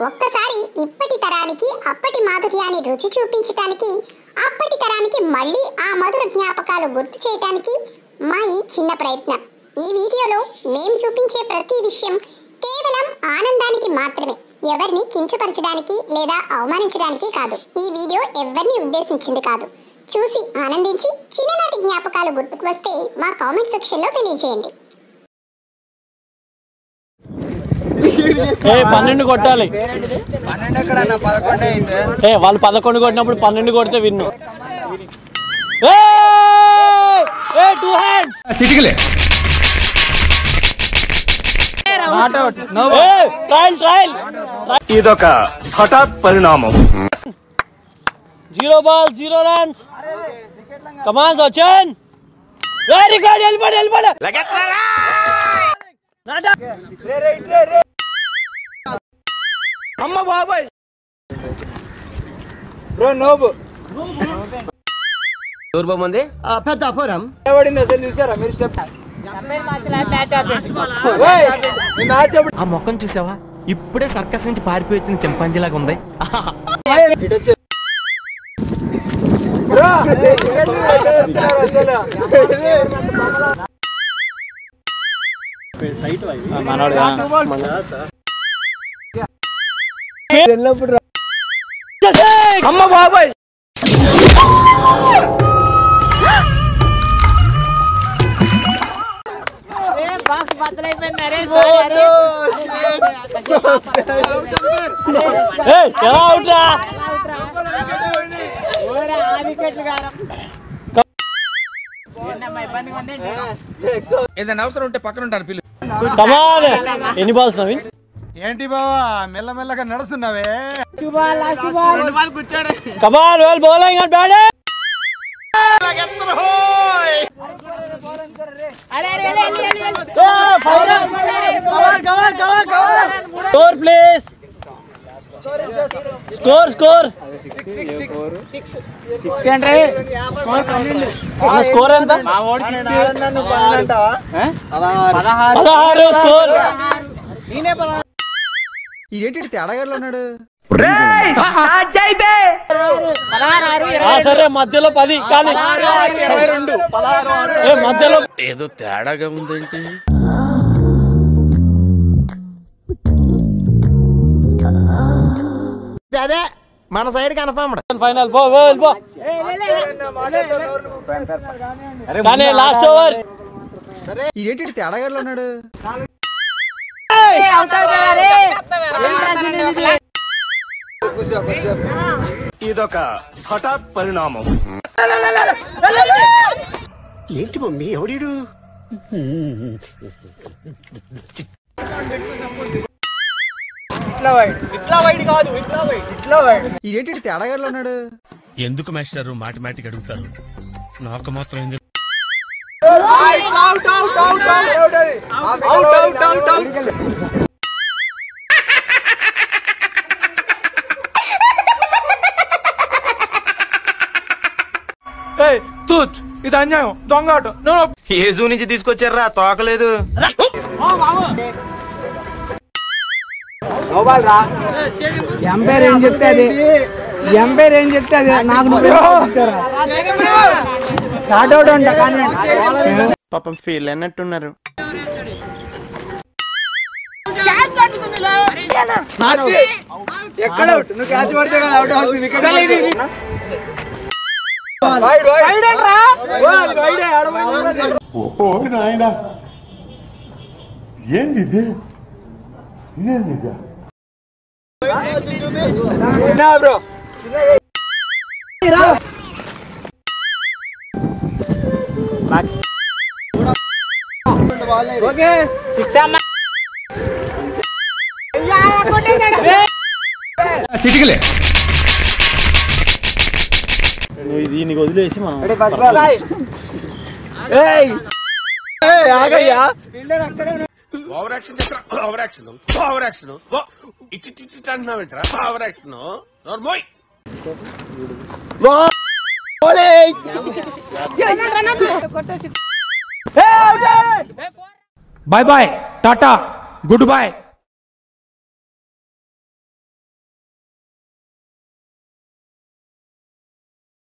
ఒక్కసారి ఇప్పటి తరానికి అప్పటి మాధుర్యాన్ని రుచి చూపించడానికి, అప్పటి తరానికి మళ్ళీ ఆ మధుర జ్ఞాపకాలు గుర్తు చేయడానికి మా ఈ చిన్న ప్రయత్నం. ఈ వీడియోలో మేము చూపించే ప్రతి విషయం కేవలం ఆనందానికి మాత్రమే, ఎవరిని కించపరచడానికి లేదా అవమానించడానికి కాదు. ఈ వీడియో ఎవరిని ఉద్దేశించింది కాదు. చూసి ఆనందించి చిన్ననాటి జ్ఞాపకాలు గుర్తుకు వస్తే మా కామెంట్ సెక్షన్లో తెలియజేయండి. 12 కొట్టాలి. వాళ్ళు 11 కొట్టినప్పుడు 12 కొడితే విన్ను. ఇదొక హఠాత్ పరిణామం. 0 balls 0 runs. Come on Sachin. Very good. Elbow. అమ్మ బాబాయ్ బ్రో నోబు దూర్బమంది పెద్ద అపరం ఎవడింది అసలు చూసారా మీరు? స్టెప్ ఆ మొక్కను చూసావా? ఇప్పుడే సర్కస్ నుంచి పారిపోయి వచ్చిన చింపాంజీలాగా ఉంది. అమ్మ బాబాయ్ ఏదైనా అవసరం ఉంటే పక్కన ఉంటాను పిల్లలు. ఎన్ని బాల్స్ నవీన్? ఏంటి బావా మెల్లమెల్లగా నడుస్తున్నావే? Come on well bowling and batting. Score please. Score 6 అంటే స్కోర్ ఎంత? 16 స్కోర్. ఏంటి తేడాగాడులో ఉన్నాడు? సరే మధ్యలో 10 కానీ మధ్యలో ఏదో తేడాగా ఉందేంటి? అదే మన సైడ్ కన్ఫర్మ్. ఫైనల్ బో కానీ లాస్ట్ ఓవర్. ఏంటి తేడాగాడులో ఉన్నాడు? ఇదొక హఠాత్ పరిణామం. ఏంటి మమ్మీ ఎవడు? ఏంటి తేడాగాడులో ఉన్నాడు? ఎందుకు మాస్టర్ మాటిమాటికి అడుగుతారు? నాకు మాత్రం ఎందుకు? ఇది అన్యాయం, దొంగ ఆట. ఏ జూ నుంచి తీసుకొచ్చారా? తోకలేదు. ఎంపైర్ ఏం చెప్తే అది నాకు షార్ట్ అవుట్ అంట. కానీ పాపం ఫీల్ అన్నట్టున్నారు. ఎక్కడ నువ్వు క్యాచ్ పడితే కదా అవుట్ అవుతుంది. Wicket bro. ఓకే 6 అమ్మ చిటికలే. దీనికి వదిలేసి మనం ఓవర్ యాక్షన్ ఇటు అంటున్నావేంట్రా? Over action bye bye tata good bye.